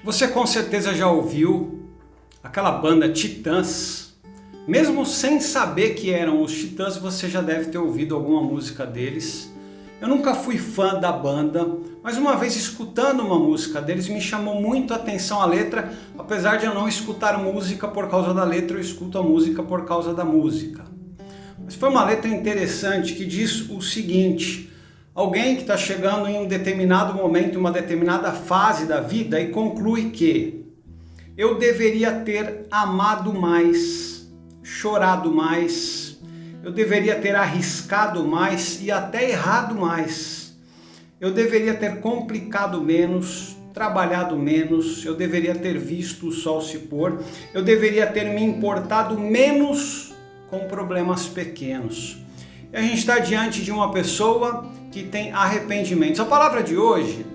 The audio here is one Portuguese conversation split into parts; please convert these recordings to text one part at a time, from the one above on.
Você com certeza já ouviu aquela banda Titãs. Mesmo sem saber que eram os Titãs, você já deve ter ouvido alguma música deles. Eu nunca fui fã da banda, mas uma vez escutando uma música deles me chamou muito a atenção a letra. Apesar de eu não escutar música por causa da letra, eu escuto a música por causa da música. Mas foi uma letra interessante que diz o seguinte: alguém que está chegando em um determinado momento, uma determinada fase da vida e conclui que eu deveria ter amado mais, chorado mais, eu deveria ter arriscado mais e até errado mais. Eu deveria ter complicado menos, trabalhado menos, eu deveria ter visto o sol se pôr, eu deveria ter me importado menos com problemas pequenos. E a gente está diante de uma pessoa que tem arrependimentos. A palavra de hoje,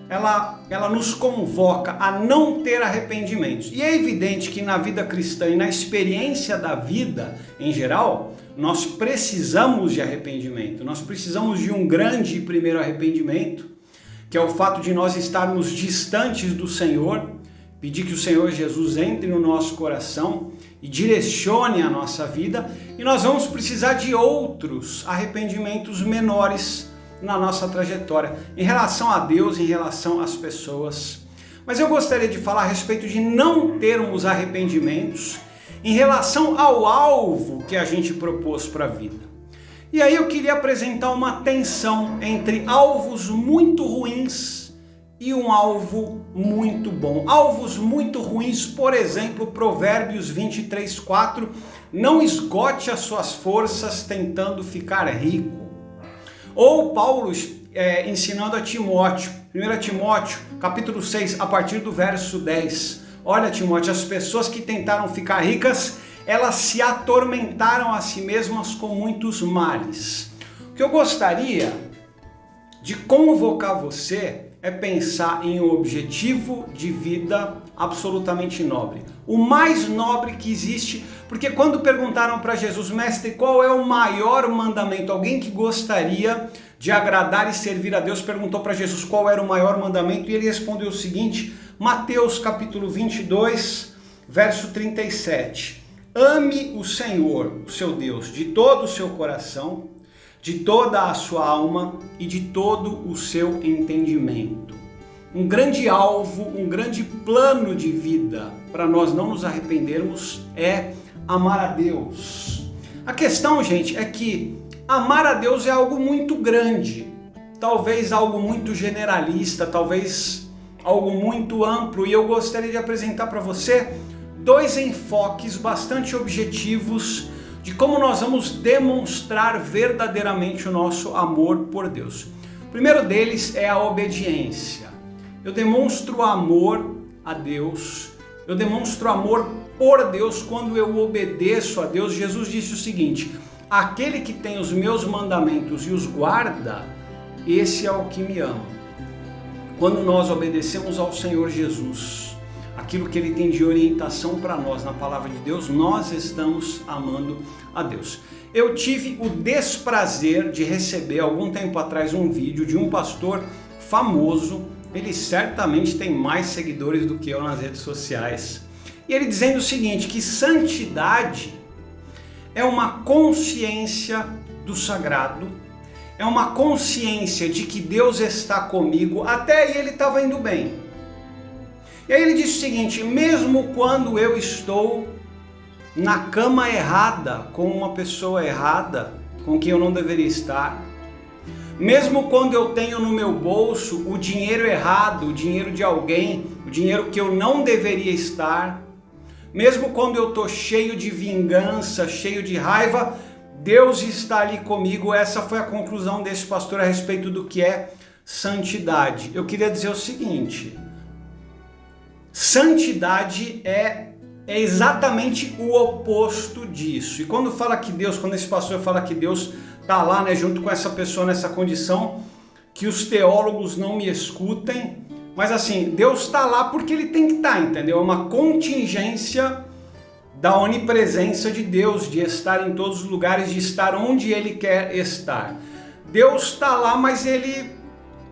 ela nos convoca a não ter arrependimentos. E é evidente que na vida cristã e na experiência da vida em geral, nós precisamos de arrependimento. Nós precisamos de um grande e primeiro arrependimento, que é o fato de nós estarmos distantes do Senhor, pedir que o Senhor Jesus entre no nosso coração e direcione a nossa vida, e nós vamos precisar de outros arrependimentos menores na nossa trajetória, em relação a Deus, em relação às pessoas. Mas eu gostaria de falar a respeito de não termos arrependimentos em relação ao alvo que a gente propôs para a vida. E aí eu queria apresentar uma tensão entre alvos muito ruins e um alvo muito bom. Alvos muito ruins, por exemplo, Provérbios 23:4, não esgote as suas forças tentando ficar rico. Ou Paulo ensinando a Timóteo, 1 Timóteo, capítulo 6, a partir do verso 10. Olha, Timóteo, as pessoas que tentaram ficar ricas, elas se atormentaram a si mesmas com muitos males. O que eu gostaria de convocar você é pensar em um objetivo de vida absolutamente nobre. O mais nobre que existe, porque quando perguntaram para Jesus, mestre, qual é o maior mandamento? Alguém que gostaria de agradar e servir a Deus perguntou para Jesus qual era o maior mandamento e ele respondeu o seguinte, Mateus capítulo 22, verso 37. Ame o Senhor, o seu Deus, de todo o seu coração, de toda a sua alma e de todo o seu entendimento. Um grande alvo, um grande plano de vida para nós não nos arrependermos é amar a Deus. A questão, gente, é que amar a Deus é algo muito grande, talvez algo muito generalista, talvez algo muito amplo, e eu gostaria de apresentar para você dois enfoques bastante objetivos de como nós vamos demonstrar verdadeiramente o nosso amor por Deus. O primeiro deles é a obediência. Eu demonstro amor a Deus, eu demonstro amor por Deus quando eu obedeço a Deus. Jesus disse o seguinte, aquele que tem os meus mandamentos e os guarda, esse é o que me ama. Quando nós obedecemos ao Senhor Jesus, aquilo que Ele tem de orientação para nós na palavra de Deus, nós estamos amando a Deus. Eu tive o desprazer de receber algum tempo atrás um vídeo de um pastor famoso, ele certamente tem mais seguidores do que eu nas redes sociais, e ele dizendo o seguinte, que santidade é uma consciência do sagrado, é uma consciência de que Deus está comigo, até aí ele estava indo bem. E aí ele disse o seguinte, mesmo quando eu estou na cama errada, com uma pessoa errada, com quem eu não deveria estar, mesmo quando eu tenho no meu bolso o dinheiro errado, o dinheiro de alguém, o dinheiro que eu não deveria estar, mesmo quando eu estou cheio de vingança, cheio de raiva, Deus está ali comigo. Essa foi a conclusão desse pastor a respeito do que é santidade. Eu queria dizer o seguinte, santidade é exatamente o oposto disso. E quando fala que Deus, quando esse pastor fala que Deus está lá, né, junto com essa pessoa nessa condição, que os teólogos não me escutem, mas assim, Deus está lá porque Ele tem que estar, entendeu? É uma contingência da onipresença de Deus, de estar em todos os lugares, de estar onde Ele quer estar. Deus está lá, mas Ele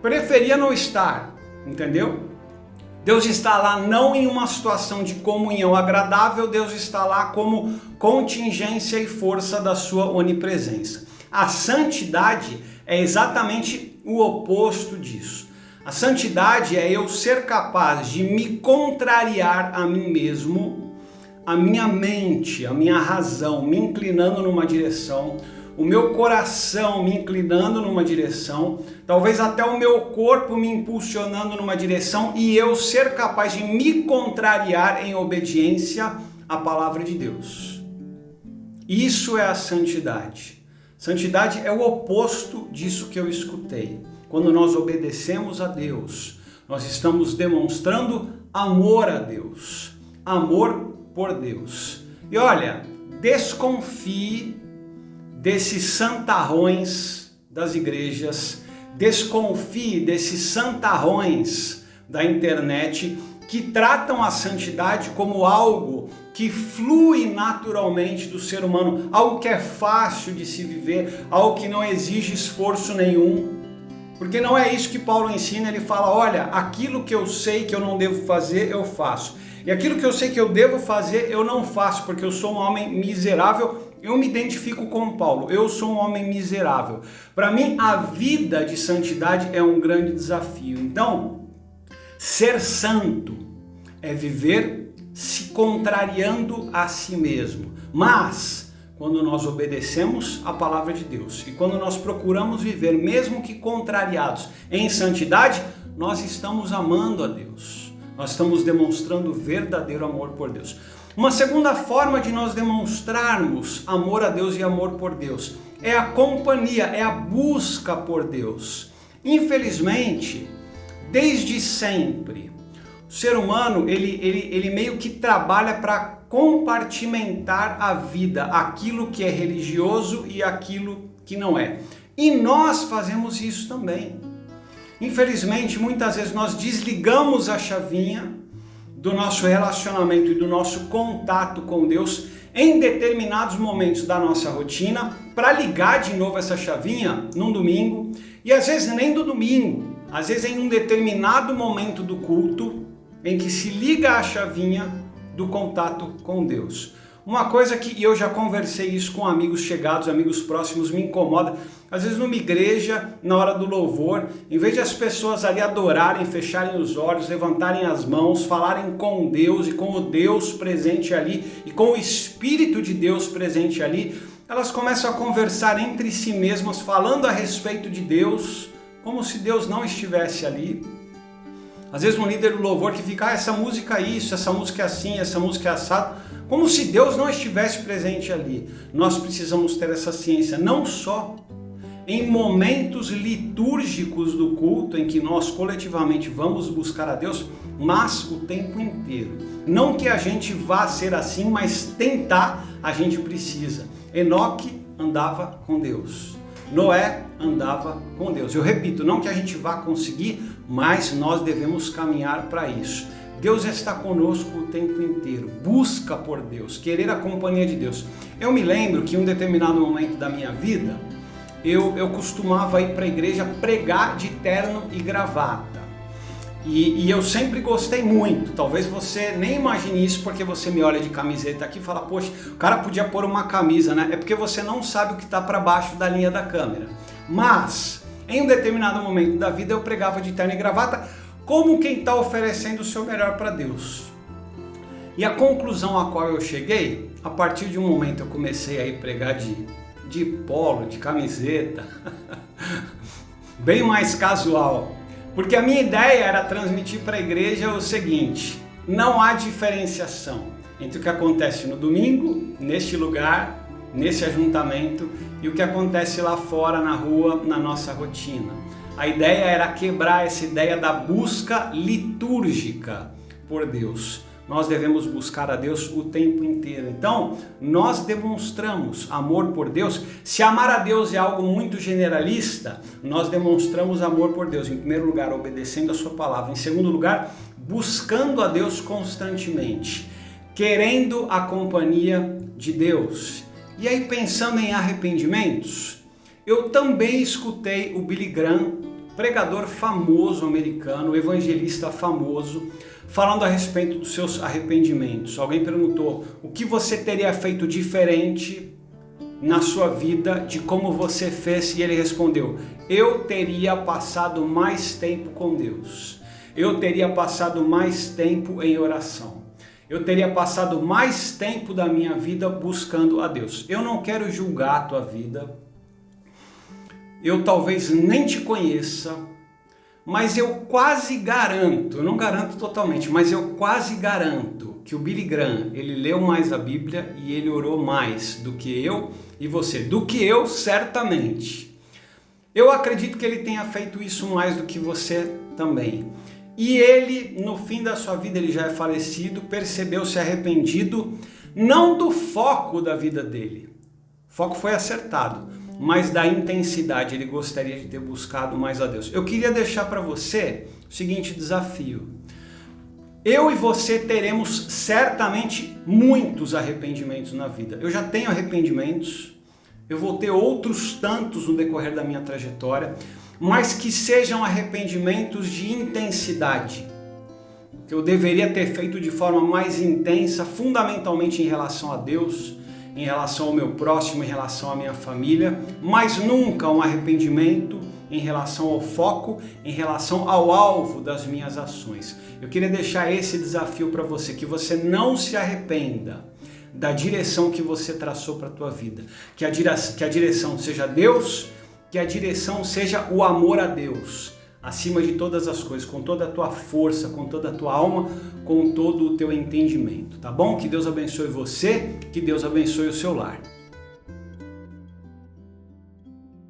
preferia não estar, entendeu? Deus está lá não em uma situação de comunhão agradável, Deus está lá como contingência e força da sua onipresença. A santidade é exatamente o oposto disso. A santidade é eu ser capaz de me contrariar a mim mesmo, a minha mente, a minha razão me inclinando numa direção, o meu coração me inclinando numa direção, talvez até o meu corpo me impulsionando numa direção e eu ser capaz de me contrariar em obediência à palavra de Deus. Isso é a santidade. Santidade é o oposto disso que eu escutei. Quando nós obedecemos a Deus, nós estamos demonstrando amor a Deus, amor por Deus. E olha, desconfie desses santarrões das igrejas, desconfie desses santarrões da internet que tratam a santidade como algo que flui naturalmente do ser humano, algo que é fácil de se viver, algo que não exige esforço nenhum. Porque não é isso que Paulo ensina, ele fala, olha, aquilo que eu sei que eu não devo fazer, eu faço. E aquilo que eu sei que eu devo fazer, eu não faço, porque eu sou um homem miserável. Eu me identifico com Paulo, eu sou um homem miserável. Para mim, a vida de santidade é um grande desafio. Então, ser santo é viver se contrariando a si mesmo. Mas, quando nós obedecemos a palavra de Deus e quando nós procuramos viver, mesmo que contrariados, em santidade, nós estamos amando a Deus. Nós estamos demonstrando verdadeiro amor por Deus. Uma segunda forma de nós demonstrarmos amor a Deus e amor por Deus é a companhia, é a busca por Deus. Infelizmente, desde sempre, o ser humano ele meio que trabalha para compartimentar a vida, aquilo que é religioso e aquilo que não é. E nós fazemos isso também. Infelizmente, muitas vezes nós desligamos a chavinha do nosso relacionamento e do nosso contato com Deus em determinados momentos da nossa rotina para ligar de novo essa chavinha num domingo e às vezes nem do domingo, às vezes em um determinado momento do culto em que se liga a chavinha do contato com Deus. Uma coisa que eu já conversei isso com amigos chegados, amigos próximos, me incomoda. Às vezes numa igreja, na hora do louvor, em vez de as pessoas ali adorarem, fecharem os olhos, levantarem as mãos, falarem com Deus e com o Deus presente ali e com o Espírito de Deus presente ali, elas começam a conversar entre si mesmas, falando a respeito de Deus, como se Deus não estivesse ali. Às vezes um líder do louvor que fica, essa música é isso, essa música é assim, essa música é assado, como se Deus não estivesse presente ali. Nós precisamos ter essa ciência, não só em momentos litúrgicos do culto, em que nós coletivamente vamos buscar a Deus, mas o tempo inteiro. Não que a gente vá ser assim, mas tentar a gente precisa. Enoque andava com Deus. Noé andava com Deus. Eu repito, não que a gente vá conseguir, mas nós devemos caminhar para isso. Deus está conosco o tempo inteiro. Busca por Deus, querer a companhia de Deus. Eu me lembro que em um determinado momento da minha vida, eu costumava ir para a igreja pregar de terno e gravata. E eu sempre gostei muito. Talvez você nem imagine isso porque você me olha de camiseta aqui e fala, poxa, o cara podia pôr uma camisa, né? É porque você não sabe o que está para baixo da linha da câmera. Mas, em um determinado momento da vida, eu pregava de terno e gravata como quem está oferecendo o seu melhor para Deus. E a conclusão a qual eu cheguei, a partir de um momento eu comecei a ir pregar de polo, de camiseta, bem mais casual. Porque a minha ideia era transmitir para a igreja o seguinte: não há diferenciação entre o que acontece no domingo, neste lugar, nesse ajuntamento, e o que acontece lá fora, na rua, na nossa rotina. A ideia era quebrar essa ideia da busca litúrgica por Deus. Nós devemos buscar a Deus o tempo inteiro. Então, nós demonstramos amor por Deus. Se amar a Deus é algo muito generalista, nós demonstramos amor por Deus. Em primeiro lugar, obedecendo a sua palavra. Em segundo lugar, buscando a Deus constantemente, querendo a companhia de Deus. E aí, pensando em arrependimentos, eu também escutei o Billy Graham pregador famoso americano, evangelista famoso, falando a respeito dos seus arrependimentos. Alguém perguntou o que você teria feito diferente na sua vida de como você fez, e ele respondeu: eu teria passado mais tempo com Deus, eu teria passado mais tempo em oração, eu teria passado mais tempo da minha vida buscando a Deus. Eu não quero julgar a tua vida, eu talvez nem te conheça, mas eu quase garanto, eu não garanto totalmente, mas eu quase garanto que o Billy Graham, ele leu mais a Bíblia e ele orou mais do que eu e você, do que eu certamente. Eu acredito que ele tenha feito isso mais do que você também. E ele, no fim da sua vida, ele já é falecido, percebeu-se arrependido, não do foco da vida dele. O foco foi acertado, mas da intensidade. Ele gostaria de ter buscado mais a Deus. Eu queria deixar para você o seguinte desafio. Eu e você teremos certamente muitos arrependimentos na vida. Eu já tenho arrependimentos, eu vou ter outros tantos no decorrer da minha trajetória, mas que sejam arrependimentos de intensidade, que eu deveria ter feito de forma mais intensa, fundamentalmente em relação a Deus, em relação ao meu próximo, em relação à minha família, mas nunca um arrependimento em relação ao foco, em relação ao alvo das minhas ações. Eu queria deixar esse desafio para você, que você não se arrependa da direção que você traçou para a tua vida, que a direção seja Deus, que a direção seja o amor a Deus, acima de todas as coisas, com toda a tua força, com toda a tua alma, com todo o teu entendimento, tá bom? Que Deus abençoe você, que Deus abençoe o seu lar.